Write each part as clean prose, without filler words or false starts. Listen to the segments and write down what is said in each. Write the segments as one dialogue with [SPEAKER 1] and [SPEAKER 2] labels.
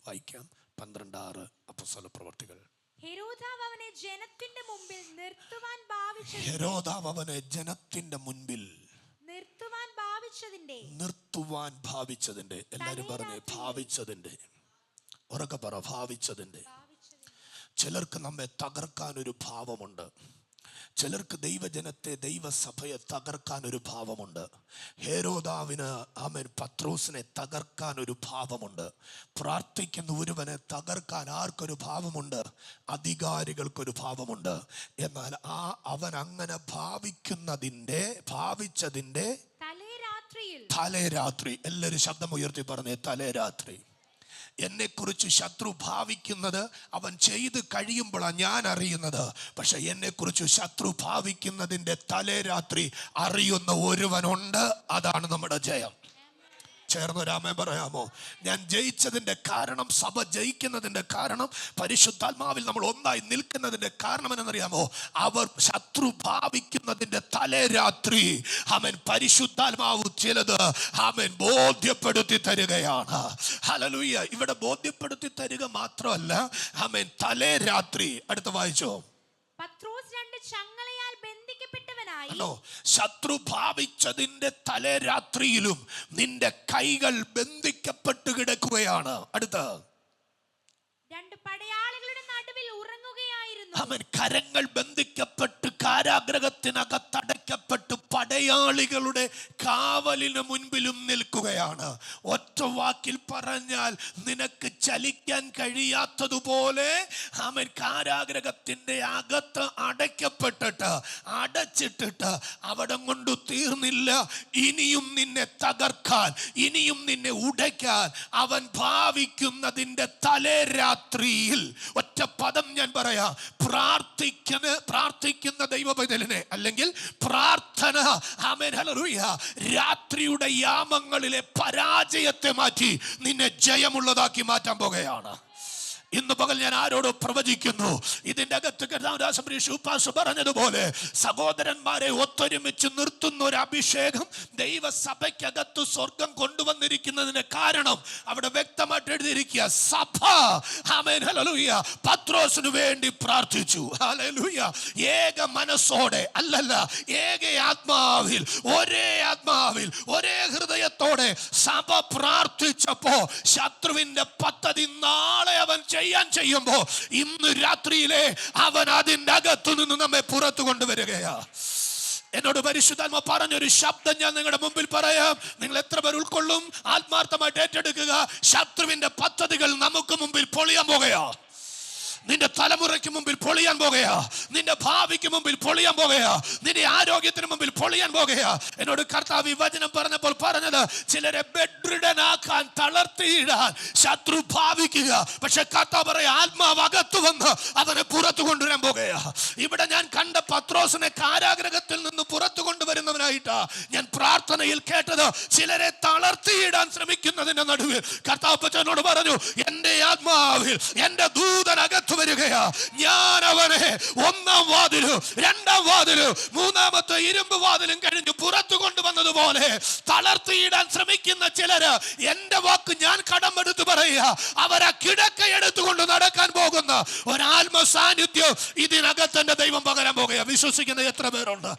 [SPEAKER 1] വായിക്കാം. 12:6 അപ്പോസ്തല പ്രവർത്തികൾ.
[SPEAKER 2] ഹെരോദാവ് അവനെ ജനത്തിന്റെ മുമ്പിൽ നിർത്തുവാൻ
[SPEAKER 1] ഭാവിച്ചതിന്റെ എല്ലാരും പറഞ്ഞേ, ഭാവിച്ചതിന്റെ. ഉറക്കെ പറ, ഭാവിച്ചതിന്റെ. ചിലർക്ക് നമ്മെ തകർക്കാൻ ഒരു ഭാവമുണ്ട്. ചിലർക്ക് ദൈവജനത്തെ, ദൈവസഭയെ തകർക്കാൻ ഒരു ഭാവമുണ്ട്. ഹെരോദാവിന് പത്രോസിനെ തകർക്കാൻ ഒരു ഭാവമുണ്ട്. പ്രാർത്ഥിക്കുന്ന ഒരുവനെ തകർക്കാൻ ആർക്കൊരു ഭാവമുണ്ട്? അധികാരികൾക്കൊരു ഭാവമുണ്ട്. എന്നാൽ അവൻ അങ്ങനെ ഭാവിച്ചതിന്റെ തലേരാത്രി, എല്ലാവരും ശബ്ദം ഉയർത്തി പറഞ്ഞേ, തലേരാത്രി. എന്നെക്കുറിച്ച് ശത്രു ഭാവിക്കുന്നത് അവൻ ചെയ്ത് കഴിയുമ്പോഴാണ് ഞാൻ അറിയുന്നത്. പക്ഷെ എന്നെക്കുറിച്ച് ശത്രു ഭാവിക്കുന്നതിൻ്റെ തലേരാത്രി അറിയുന്ന ഒരുവനുണ്ട്. അതാണ് നമ്മുടെ ജയം. ചേർന്നൊരാമേൻ പറയാമോ? ഞാൻ ജയിച്ചതിന്റെ കാരണം, സഭ ജയിക്കുന്നതിന്റെ കാരണം, പരിശുദ്ധാത്മാവിൽ നമ്മൾ ഒന്നായി നിൽക്കുന്നതിന്റെ കാരണം എന്നറിയാമോ? അവർ ശത്രു ഭാവിക്കുന്നതിന്റെ തലേരാത്രി പരിശുദ്ധാത്മാവ് ചിലത് ബോധ്യപ്പെടുത്തി തരികയാണ്. ഹല്ലേലൂയ. ഇവിടെ ബോധ്യപ്പെടുത്തി തരിക മാത്രമല്ല, തലേരാത്രി. അടുത്ത വായിച്ചോ. ശത്രു ഭാവിച്ചതിന്റെ തലേരാത്രിയിലും നിന്റെ കൈകൾ ബന്ധിക്കപ്പെട്ട് കിടക്കുകയാണ്. അടുത്ത കരങ്ങൾ ബന്ധിക്കപ്പെട്ട് കാരാഗ്രഹത്തിനകത്തടയ്ക്കപ്പെട്ട് പടയാളികളുടെ കാവലിന് മുൻപിലും നിൽക്കുകയാണ്. ഒറ്റ വാക്കിൽ പറഞ്ഞാൽ, നിനക്ക് ചലിക്കാൻ കഴിയാത്തതുപോലെ കാരാഗ്രഹത്തിന്റെ അകത്ത് അടച്ചിട്ടിട്ട് അവിടെ കൊണ്ട് തീർന്നില്ല. ഇനിയും നിന്നെ തകർക്കാൻ, ഇനിയും നിന്നെ ഉടയ്ക്കാൻ അവൻ ഭാവിക്കുന്നതിന്റെ തലേരാത്രിയിൽ ഒറ്റ പദം ഞാൻ പറയാം. പ്രാർത്ഥിക്കുന്ന ദൈവപൈതലിനെ, അല്ലെങ്കിൽ പ്രാർത്ഥന രാത്രിയുടെ യാമങ്ങളിലെ പരാജയത്തെ മാറ്റി നിന്നെ ജയമുള്ളതാക്കി മാറ്റാൻ പോകുകയാണ്. ഇന്ന് പകൽ ഞാൻ ആരോട് പ്രവചിക്കുന്നു, ഇതിന്റെ അകത്ത് പറഞ്ഞതുപോലെ സഹോദരന്മാരെ ഒത്തൊരുമിച്ച് നിർത്തുന്ന ഒരു അഭിഷേകം ദൈവസഭയ്ക്കകത്ത് സ്വർഗം കൊണ്ടുവന്നിരിക്കുന്നതിന് കാരണം അവിടെ വ്യക്തമായിട്ട് എഴുതിയിരിക്കുക. സഭ പത്രോസിനു വേണ്ടി പ്രാർത്ഥിച്ചു. ഹല്ലേലൂയ. ഏക മനസ്സോടെ അല്ലല്ല, ഒരേ ആത്മാവിൽ ഒരേ ഹൃദയത്തോടെ സഭ പ്രാർത്ഥിച്ചപ്പോ ശത്രുവിന്റെ പദ്ധതി നാളെ അവൻ ചെയ്യുമ്പോ ഇന്ന് രാത്രിയിലെ അവൻ അതിന്റെ അകത്തു നിന്ന് നമ്മെ പുറത്തു കൊണ്ടുവരികയാ. എന്നോട് പരിശുദ്ധാത്മ പറഞ്ഞൊരു ശബ്ദം ഞാൻ നിങ്ങളുടെ മുമ്പിൽ പറയാം. നിങ്ങൾ എത്ര പേർ ഉൾക്കൊള്ളും? ആത്മാർത്ഥമായിട്ട് ഏറ്റെടുക്കുക. ശത്രുവിന്റെ പദ്ധതികൾ നമുക്ക് മുമ്പിൽ പൊളിയാൻ പോകുകയാ. നിന്റെ തലമുറയ്ക്ക് മുമ്പിൽ പൊളിയാൻ പോകുകയാ. നിന്റെ ഭാവിക്ക് മുമ്പിൽ പൊളിയാൻ പോകുകയാ. നിന്റെ ആരോഗ്യത്തിന് മുമ്പിൽ പൊളിയാൻ പോകുകയാ. എന്നോട് കർത്താവ് ഈ വചനം പറഞ്ഞപ്പോൾ പറഞ്ഞത്, ചിലരെ ബെഡ്രിഡനാക്കാൻ, തളർത്തിയിടാൻ ശത്രു ഭാവിക്കുക. പക്ഷെ കർത്താവ് പറയാ, ആത്മാവ് അകത്തു വന്ന് അവനെ പുറത്തു കൊണ്ടുവരാൻ പോകുകയാ. ഇവിടെ ഞാൻ കണ്ട പത്രോസിനെ കാരാഗ്രഹത്തിൽ നിന്ന് പുറത്തു കൊണ്ടുവരുന്നവനായിട്ടാ ഞാൻ പ്രാർത്ഥനയിൽ കേട്ടത്. ചിലരെ തളർത്തിയിടാൻ ശ്രമിക്കുന്നതിന്റെ നടുവിൽ കർത്താവ് എന്നോട് പറഞ്ഞു, എന്റെ ആത്മാവിൽ എന്റെ ദൂതനകത്ത് വരികയാ. ഞാൻ അവനെ ഒന്നാം വാതിലും രണ്ടാം വാതിലും മൂന്നാമത്തെ ഇരുമ്പ് വാതിലും കഴിഞ്ഞ് പുറത്തു കൊണ്ടുവന്നതുപോലെ തളർത്തിയിടാൻ ശ്രമിക്കുന്ന ചിലര്, എന്റെ വാക്ക് ഞാൻ കടമെടുത്ത് പറയുക, അവരാ കിടക്ക എടുത്തുകൊണ്ട് നടക്കാൻ പോകുന്ന ഒരാത്മ സാന്നിധ്യം ഇതിനകത്ത് എന്റെ ദൈവം പകരാൻ പോകുക. വിശ്വസിക്കുന്ന എത്ര പേരുണ്ട്?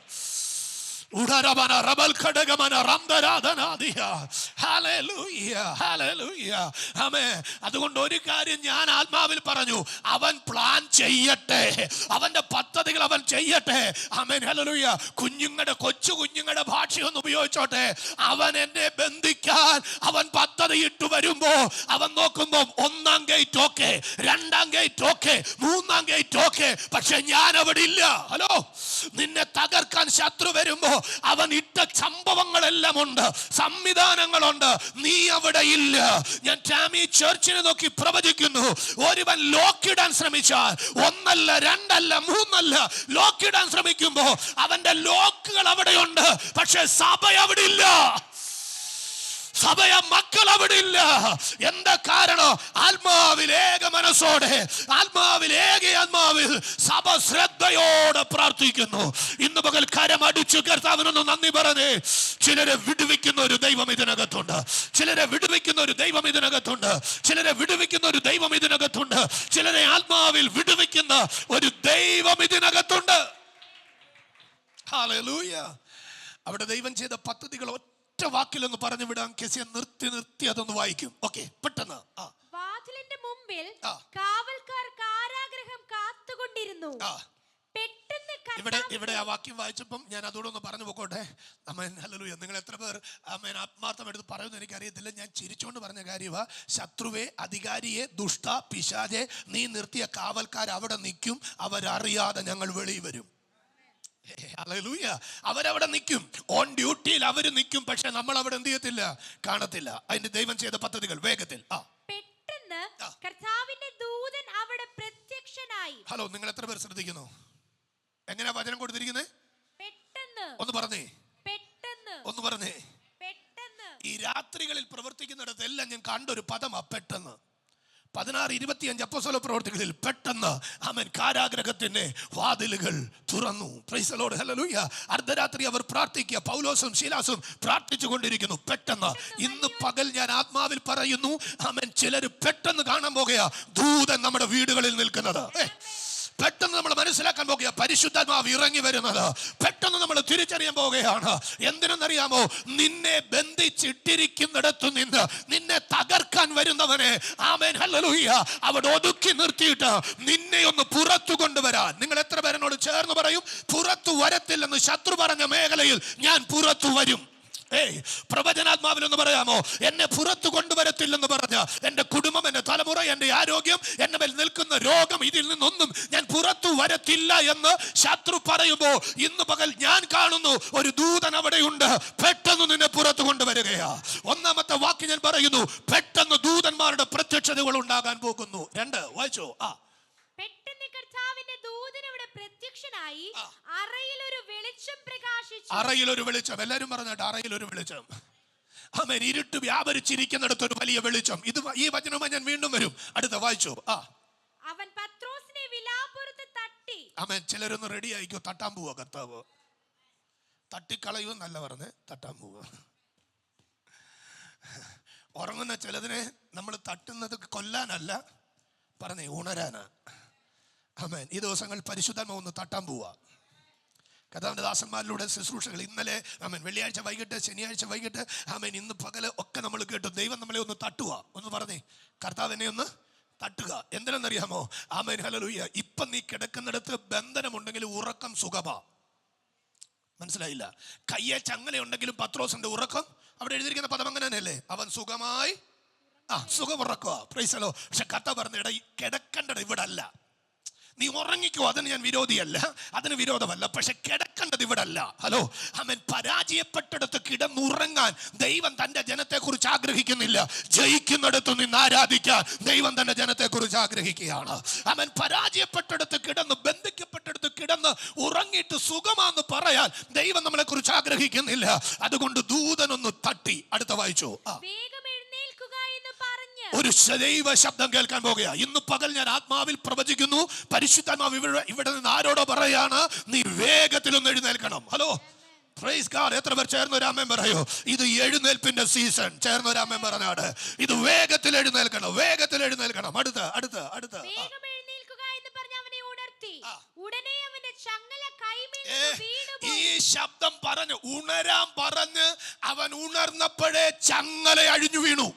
[SPEAKER 1] അതുകൊണ്ട് ഒരു കാര്യം ഞാൻ ആത്മാവിൽ പറഞ്ഞു, അവൻ പ്ലാൻ ചെയ്യട്ടെ, അവന്റെ പദ്ധതികൾ അവൻ ചെയ്യട്ടെ. കൊച്ചു കുഞ്ഞുങ്ങളുടെ ഭാഷയൊന്നും ഉപയോഗിച്ചോട്ടെ. അവൻ എന്നെ ബന്ധിക്കാൻ അവൻ പദ്ധതി ഇട്ടു വരുമ്പോ അവൻ നോക്കുമ്പോ ഒന്നാം ഗേറ്റ് ഓക്കെ, രണ്ടാം ഗേറ്റ് ഓക്കെ, മൂന്നാം ഗേറ്റ് ഓക്കെ, പക്ഷെ ഞാൻ അവിടെ ഇല്ല. ഹലോ, നിന്നെ തകർക്കാൻ ശത്രു വരുമ്പോ അവൻ ഇട്ട സംഭവങ്ങളെല്ലാം ഉണ്ട്, സംവിധാനങ്ങളുണ്ട്. നീ അവിടെ ഇല്ല. ഞാൻ ടാമി ചർച്ചിനെ നോക്കി പ്രവചിക്കുന്നു. ഒരുവൻ ലോക്കിടാൻ ശ്രമിച്ചാൽ, ഒന്നല്ല രണ്ടല്ല മൂന്നല്ല, ലോക്കിടാൻ ശ്രമിക്കുമ്പോ അവന്റെ ലോക്കുകൾ അവിടെയുണ്ട്, പക്ഷെ സഭ അവിടെ ഇല്ല. സഭയ മക്കൾ അവിടെ ഇല്ല. എന്താ കാരണം? ആത്മാവിൽ ഏക മനസ്സോടെ, ആത്മാവിൽ സഭ ശ്രദ്ധയോടെ പ്രാർത്ഥിക്കുന്നു. ഇന്ന് പകൽ കരമടിച്ചു കർത്താവിനൊന്ന് നന്ദി പറഞ്ഞേ. ചിലരെ വിടുവിക്കുന്ന ഒരു ദൈവം ഇതിനകത്തുണ്ട്. ചിലരെ വിടുവിക്കുന്ന ഒരു ദൈവം ഇതിനകത്തുണ്ട്. ചിലരെ വിടുവിക്കുന്ന ഒരു ദൈവം ഇതിനകത്തുണ്ട്. ചിലരെ ആത്മാവിൽ വിടുവിക്കുന്ന ഒരു ദൈവം ഇതിനകത്തുണ്ട്. ഹല്ലേലൂയ. അവിടെ ദൈവം ചെയ്ത പദ്ധതികൾ ഒറ്റ വാക്കിലൊന്ന് പറഞ്ഞു വിടാം. കെസിയ നിർത്തി അതൊന്ന് വായിക്കും. ഓക്കെ, പെട്ടെന്ന്.
[SPEAKER 2] വാതിലിന്റെ മുമ്പിൽ കാവൽക്കാർ കാരാഗ്രഹം കാത്തുകൊണ്ടിരുന്നു.
[SPEAKER 1] ഇവിടെ ആ വാക്യം വായിച്ചപ്പം ഞാൻ അതോടൊന്ന് പറഞ്ഞു പോക്കോട്ടെ. ആമേൻ, ഹല്ലേലൂയ. നിങ്ങൾ എത്ര പേർ ആമേൻ ആത്മാർത്ഥം എടുത്ത് പറയുമെന്ന് എനിക്കറിയത്തില്ല. ഞാൻ ചിരിച്ചുകൊണ്ട് പറഞ്ഞ കാര്യമാ. ശത്രുവെ, അധികാരിയെ, ദുഷ്ട പിശാചെ, നീ നിർത്തിയ കാവൽക്കാർ അവിടെ നിൽക്കും. അവരറിയാതെ ഞങ്ങൾ വെളിയിൽ വരും. ഹല്ലേലൂയ. അവരവിടെ നിൽക്കും. ഓൺ ഡ്യൂട്ടിയിൽ അവർ നിൽക്കും. പക്ഷെ നമ്മൾ അവിടെ എന്ത് ചെയ്യത്തില്ല? കാണത്തില്ല. അതിന്റെ ദൈവം ചെയ്ത പദ്ധതികൾ വേഗത്തിൽ.
[SPEAKER 2] പെട്ടെന്ന് കർത്താവിന്റെ ദൂതൻ അവിടെ പ്രത്യക്ഷനായി.
[SPEAKER 1] ഹലോ, നിങ്ങൾ എത്ര പേർ ശ്രദ്ധിക്കുന്നു? എങ്ങനെയാ വചനം കൊടുത്തിരിക്കുന്നത്?
[SPEAKER 2] പെട്ടെന്ന്.
[SPEAKER 1] ഒന്ന് പറഞ്ഞേ.
[SPEAKER 2] പെട്ടെന്ന്.
[SPEAKER 1] ഒന്ന് പറഞ്ഞേ.
[SPEAKER 2] പെട്ടെന്ന്.
[SPEAKER 1] ഈ രാത്രികളിൽ പ്രവർത്തിക്കുന്നിടത്തെല്ലാം ഞാൻ കണ്ടൊരു പദമാ പെട്ടെന്ന്. 16-25 അപ്പോസ്തല പ്രവർത്തികളിൽ പെട്ടെന്ന് ആമേൻ കാരാഗ്രഹത്തിന്റെ വാതിലുകൾ തുറന്നു. Praise the Lord, hallelujah. അർദ്ധരാത്രി അവർ പ്രാർത്ഥിക്കുക. പൗലോസും ശീലാസും പ്രാർത്ഥിച്ചു കൊണ്ടിരിക്കുന്നു. പെട്ടെന്ന് ഇന്ന് പകൽ ഞാൻ ആത്മാവിൽ പറയുന്നു, ആമേൻ, ചിലർ പെട്ടെന്ന് കാണാൻ പോകുക ദൂതൻ നമ്മുടെ വീടുകളിൽ നിൽക്കുന്നത്. പെട്ടെന്ന് നമ്മൾ മനസ്സിലാക്കാൻ പോകുക പരിശുദ്ധാത്മാവ് ഇറങ്ങി വരുന്നത്. പെട്ടെന്ന് നമ്മൾ തിരിച്ചറിയാൻ പോവുകയാണ്. എന്തിനെന്നറിയാമോ? നിന്നെ ബന്ധിച്ചിട്ടിരിക്കുന്നിടത്തു നിന്ന് നിന്നെ തകർക്കാൻ വരുന്നവനെ ആമേൻ ഹല്ലേലൂയ അവിടെ ഒതുക്കി നിർത്തിയിട്ട് നിന്നെ ഒന്ന് പുറത്തു കൊണ്ടുവരാൻ. നിങ്ങൾ എത്ര പേരെന്നോട് ചേർന്ന് പറയും, പുറത്തു വരത്തില്ലെന്ന് ശത്രു പറഞ്ഞ മേഖലയിൽ ഞാൻ പുറത്തു വരും? പ്രവചനാത്മാവിലെന്ന് പറയാമോ? എന്നെ പുറത്തു കൊണ്ടുവരത്തില്ലെന്ന് പറഞ്ഞ എന്റെ കുടുംബം, എന്റെ തലമുറ, എന്റെ ആരോഗ്യം, എന്റെ മേൽ നിൽക്കുന്ന രോഗം, ഇതിൽ നിന്നൊന്നും ഞാൻ പുറത്തു വരത്തില്ല എന്ന് ശത്രു പറയുമ്പോ ഇന്ന് പകൽ ഞാൻ കാണുന്നു ഒരു ദൂതൻ അവിടെയുണ്ട്. പെട്ടെന്ന് നിന്നെ പുറത്തു കൊണ്ടുവരികയാ. ഒന്നാമത്തെ വാക്ക് ഞാൻ പറയുന്നു, പെട്ടെന്ന് ദൂതന്മാരുടെ പ്രത്യക്ഷതകൾ ഉണ്ടാകാൻ പോകുന്നു. 2 വായിച്ചോ.
[SPEAKER 2] പെട്ടെന്ന് കർത്താവിന്റെ ദൂതൻ അവിടെ പ്രത്യക്ഷനായി. അറയിൽ ഒരു വെളിച്ചം പ്രകാശിച്ചു.
[SPEAKER 1] അറയിൽ ഒരു വെളിച്ചം. എല്ലാരും പറഞ്ഞിട്ട് അറയിൽ ഒരു വെളിച്ചം. ആമേൻ. ഇരുട്ട് വ്യാപരിച്ചിരിക്കുന്നിടത്ത് ഒരു വലിയ വെളിച്ചം. ഈ വചനവുമായി ഞാൻ വീണ്ടും വരും. അടുത്ത വായിച്ചു.
[SPEAKER 2] അവൻ പത്രോസിനെ വിലാപ്പുറത്ത് തട്ടി.
[SPEAKER 1] ആമേൻ. ചിലരൊന്ന് റെഡി ആയിക്കോ, തട്ടാൻ പോവാ കർത്താവ്. തട്ടിക്കളയുമെന്നല്ല പറഞ്ഞ്, തട്ടാൻ പോവാ. ഉറങ്ങുന്ന ചിലതിനെ നമ്മൾ തട്ടുന്നത് കൊല്ലാനല്ല പറഞ്ഞേ, ഉണരാനാ. ആമേൻ. ഈ ദിവസങ്ങൾ പരിശുദ്ധാത്മാവ് ഒന്ന് തട്ടാൻ പോവാ. കർത്താവിന്റെ ദാസന്മാരിലൂടെ ശുശ്രൂഷകൾ ഇന്നലെ ആമേൻ, വെള്ളിയാഴ്ച വൈകിട്ട്, ശനിയാഴ്ച വൈകിട്ട്, ആമേൻ, ഇന്ന് പകല് ഒക്കെ നമ്മൾ കേട്ടു. ദൈവം നമ്മളെ ഒന്ന് തട്ടുക. ഒന്ന് പറഞ്ഞേ, കർത്താവിനെ ഒന്ന് തട്ടുക. എന്തിനെന്നറിയാമോ? ആമേൻ, ഹല്ലേലൂയ. ഇപ്പം നീ കിടക്കുന്നിടത്ത് ബന്ധനമുണ്ടെങ്കിൽ ഉറക്കം സുഖമാ. മനസ്സിലായില്ല? കയ്യെ ചങ്ങലയുണ്ടെങ്കിലും പത്രോസിന്റെ ഉറക്കം, അവിടെ എഴുതിയിരിക്കുന്ന പദം അങ്ങനെ തന്നെയല്ലേ? അവൻ സുഖമായി സുഖം ഉറക്കുക. Praise the Lord. പക്ഷെ കഥ പറഞ്ഞ കിടക്കേണ്ടത് ഇവിടെ അല്ല. നീ ഉറങ്ങിക്കോ, അതിന് ഞാൻ വിരോധിയല്ല, അതിന് വിരോധമല്ല. പക്ഷെ കിടക്കേണ്ടത് ഇവിടെ അല്ല. ഹലോ, ആമേൻ. പരാജയപ്പെട്ടെടുത്ത് കിടന്നുറങ്ങാൻ ദൈവം തന്റെ ജനത്തെ കുറിച്ച് ആഗ്രഹിക്കുന്നില്ല. ജയിക്കുന്നിടത്ത് നിന്ന് ആരാധിക്കാൻ ദൈവം തന്റെ ജനത്തെ കുറിച്ച് ആഗ്രഹിക്കുകയാണ്. ആമേൻ. പരാജയപ്പെട്ടെടുത്ത് കിടന്ന്, ബന്ധിക്കപ്പെട്ടെടുത്ത് കിടന്ന് ഉറങ്ങിയിട്ട് സുഖമാന്ന് പറയാൻ ദൈവം നമ്മളെ കുറിച്ച് ആഗ്രഹിക്കുന്നില്ല. അതുകൊണ്ട് ദൂതനൊന്ന് തട്ടി. അടുത്ത വായിച്ചു. ഒരു ദൈവ ശബ്ദം കേൾക്കാൻ പോകുക. ഇന്ന് പകൽ ഞാൻ ആത്മാവിൽ പ്രവചിക്കുന്നു, പരിശുദ്ധാത്മാവ് ഇവിടെ നിന്ന് ആരോടോ പറയാണ്, നീ വേഗത്തിലൊന്ന് എഴുന്നേൽക്കണം. Hello, praise God. എത്ര പേർ ചേർന്നൊരു ആമേൻ പറയോ? ഇത് എഴുന്നേൽപ്പിന്റെ സീസൺ. ചേർന്നൊരു ആമേൻ പറഞ്ഞാട്. ഇത് വേഗത്തിൽ എഴുന്നേൽക്കണം, വേഗത്തിൽ എഴുന്നേൽക്കണം. അടുത്ത ഈ ശബ്ദം പറഞ്ഞ് ഉണരാൻ പറഞ്ഞ് അവൻ ഉണർന്നപ്പോഴേ ചങ്ങല അഴിഞ്ഞു വീണു.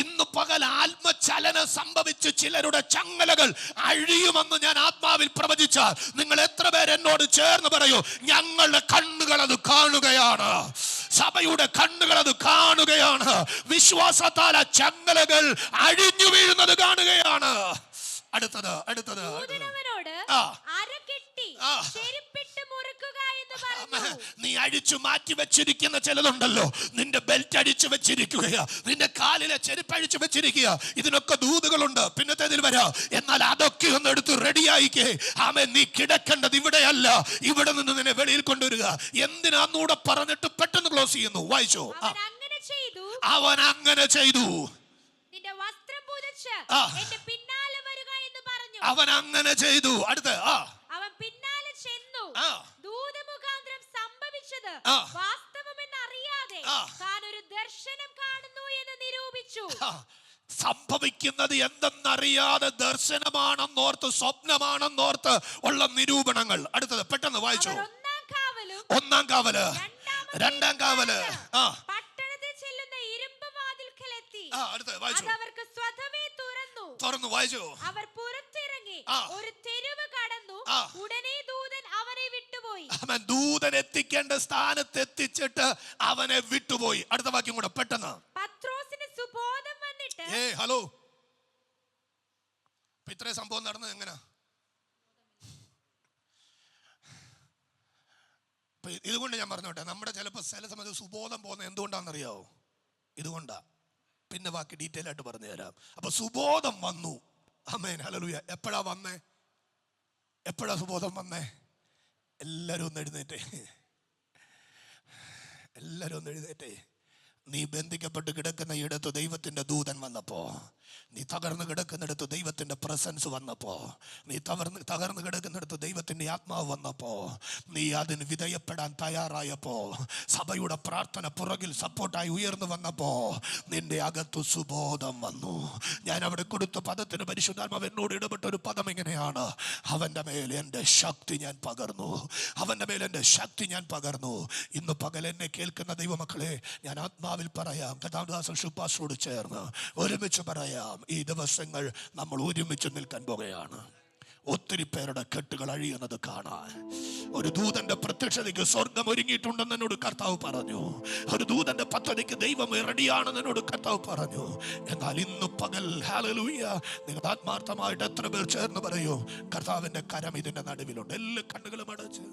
[SPEAKER 1] ഇന്ന് പകൽ ആത്മചലനം സംഭവിച്ച് ചിലരുടെ ചങ്ങലകൾ അഴിയുമെന്ന് ഞാൻ ആത്മാവിൽ പ്രവചിച്ചാൽ നിങ്ങൾ എത്ര പേർ എന്നോട് ചേർന്ന് പറയൂ, ഞങ്ങളുടെ കണ്ണുകൾ അത് കാണുകയാണ്, സഭയുടെ കണ്ണുകൾ അത് കാണുകയാണ്, വിശ്വാസത്താൽ ആ ചങ്ങലകൾ അഴിഞ്ഞു വീഴുന്നത് കാണുകയാണ്. അടുത്തത് നീ അഴിച്ചു മാറ്റി വെച്ചിരിക്കുന്ന ചിലതുണ്ടല്ലോ. നിന്റെ ബെൽറ്റ് അടിച്ചു വെച്ചിരിക്കുകയാ, നിന്റെ കാലിലെ ചെരുപ്പ് അഴിച്ചു വെച്ചിരിക്കുക. ഇതിനൊക്കെ ദൂതുകളുണ്ട്, പിന്നത്തേതിൽ വരാം. എന്നാൽ അതൊക്കെ ഒന്ന് എടുത്ത് റെഡിയായിക്കേ. ആമേൻ. നീ കിടക്കേണ്ടത് ഇവിടെയല്ല, ഇവിടെ നിന്ന് നിന്നെ വെളിയിൽ കൊണ്ടുവരിക. എന്തിനാന്നൂടെ പറഞ്ഞിട്ട് പെട്ടെന്ന് ക്ലോസ് ചെയ്യുന്നു. വായിച്ചോ. അവൻ അങ്ങനെ ചെയ്തു.
[SPEAKER 2] നിന്റെ വസ്ത്രം പുതച്ച്
[SPEAKER 1] ആ.
[SPEAKER 2] എന്റെ പിന്നാലെ വരുക എന്ന് പറഞ്ഞു.
[SPEAKER 1] അവൻ അങ്ങനെ ചെയ്തു. അടുത്ത്
[SPEAKER 2] അവൻ പിന്നാലെ ചെന്നു.
[SPEAKER 1] ആ.
[SPEAKER 2] ദൂത മുഖാന്തരം സംഭവിച്ചത്
[SPEAKER 1] ആ.
[SPEAKER 2] വാസ്തവമെന്ന് അറിയാതെ
[SPEAKER 1] ആ.
[SPEAKER 2] താൻ ഒരു ദർശനം കാണുന്നു എന്ന് നിരൂപിച്ചു.
[SPEAKER 1] സംഭവിക്കുന്നത് എന്തെന്നറിയാതെ ദർശനമാണെന്നോർത്ത്, സ്വപ്നമാണെന്നോർത്ത് ഉള്ള നിരൂപണങ്ങൾ. അടുത്തത് പെട്ടെന്ന് വായിച്ചു.
[SPEAKER 2] അവർ ഒന്നാം കാവലും
[SPEAKER 1] ഒന്നാം കാവല്, രണ്ടാം കാവല്,
[SPEAKER 2] പട്ടണത്തിൽ ചെല്ലുന്ന ഇരുമ്പ് വാതിൽക്കലെത്തി.
[SPEAKER 1] അടുത്ത് വായിച്ചു.
[SPEAKER 2] അവർക്ക് സ്വതവേ
[SPEAKER 1] തുറന്നു വായിച്ചു.
[SPEAKER 2] അവർ പുറത്തിറങ്ങി ഒരു തെരുവ് കടന്നു. ഉടനെ ദൂതൻ അവനെ വിട്ടുപോയി.
[SPEAKER 1] അവൻ ദൂതൻ എത്തിക്കേണ്ട സ്ഥാനത്ത് എത്തിച്ചിട്ട് അവനെ വിട്ടുപോയി. അടുത്ത വാക്യം കൂടെ പെട്ടെന്ന്.
[SPEAKER 2] പത്രോസിന് സുബോധം വന്നിട്ട്.
[SPEAKER 1] ഹലോ, ഇത്രയും സംഭവം നടന്നത് എങ്ങനെ? ഇതുകൊണ്ട് ഞാൻ പറഞ്ഞോട്ടെ, നമ്മുടെ ചിലപ്പോൾ ചില സമയത്ത് സുബോധം പോകുന്നത് എന്തുകൊണ്ടാണെന്നറിയാവോ? ഇതുകൊണ്ടാ. പിന്നെ ബാക്കി ഡീറ്റെയിൽ ആയിട്ട് പറഞ്ഞു തരാം. അപ്പൊ സുബോധം വന്നു. ആമേൻ, ഹല്ലേലൂയ. എപ്പോഴാ വന്നേ? എപ്പോഴാ സുബോധം വന്നേ? എല്ലാരും ഒന്ന് എഴുന്നേറ്റേ, എല്ലാരും ഒന്ന് എഴുന്നേറ്റേ. നീ ബന്ധിക്കപ്പെട്ട് കിടക്കുന്ന ഇടത്ത് ദൈവത്തിന്റെ ദൂതൻ വന്നപ്പോ, നീ തകർന്ന് കിടക്കുന്നിടത്ത് ദൈവത്തിന്റെ പ്രസൻസ് വന്നപ്പോ, നീ തകർന്ന് കിടക്കുന്നിടത്ത് ദൈവത്തിന്റെ ആത്മാവ് വന്നപ്പോ, നീ അതിന് വിധേയപ്പെടാൻ തയ്യാറായപ്പോ, സഭയുടെ പ്രാർത്ഥന പുറകിൽ സപ്പോർട്ടായി ഉയർന്നു വന്നപ്പോ നിന്റെ അകത്തു സുബോധം വന്നു. ഞാൻ അവിടെ കൊടുത്ത പദത്തിന് പരിശുദ്ധാത്മാവ് എന്നോട് ഇടപെട്ട ഒരു പദം ഇങ്ങനെയാണ്: അവന്റെ മേൽ എൻ്റെ ശക്തി ഞാൻ പകർന്നു. അവന്റെ മേൽ എൻ്റെ ശക്തി ഞാൻ പകർന്നു. ഇന്ന് പകൽ എന്നെ കേൾക്കുന്ന ദൈവമക്കളെ, ഞാൻ ആത്മാവിൽ പറയാം, കഥാദാസൻ ശുപാസോട് ചേർന്ന് ഒരുമിച്ച് പറയാം, ഈ ദിവസങ്ങൾ നമ്മൾ ഒരുമിച്ച് നിൽക്കാൻ പോകുകയാണ്. ഒത്തിരി പേരുടെ കെട്ടുകൾ അഴിയുന്നത് കാണാൻ. ഒരു ദൂതന്റെ പ്രത്യക്ഷതയ്ക്ക് സ്വർഗം ഒരുങ്ങിയിട്ടുണ്ടെന്ന് എന്നോട് കർത്താവ് പറഞ്ഞു. ഒരു ദൂതന്റെ പദ്ധതിക്ക് ദൈവം റെഡിയാണെന്ന് എന്നോട് കർത്താവ് പറഞ്ഞു. എന്നാൽ ഇന്ന് പകൽ, ഹല്ലേലൂയ, നിങ്ങൾ ആത്മാർത്ഥമായിട്ട് എത്ര പേർ ചേർന്ന് പറയൂ, കർത്താവിന്റെ കരം ഇതിന്റെ നടുവിലുണ്ട്. എല്ലാ കണ്ണുകളും അടച്ച്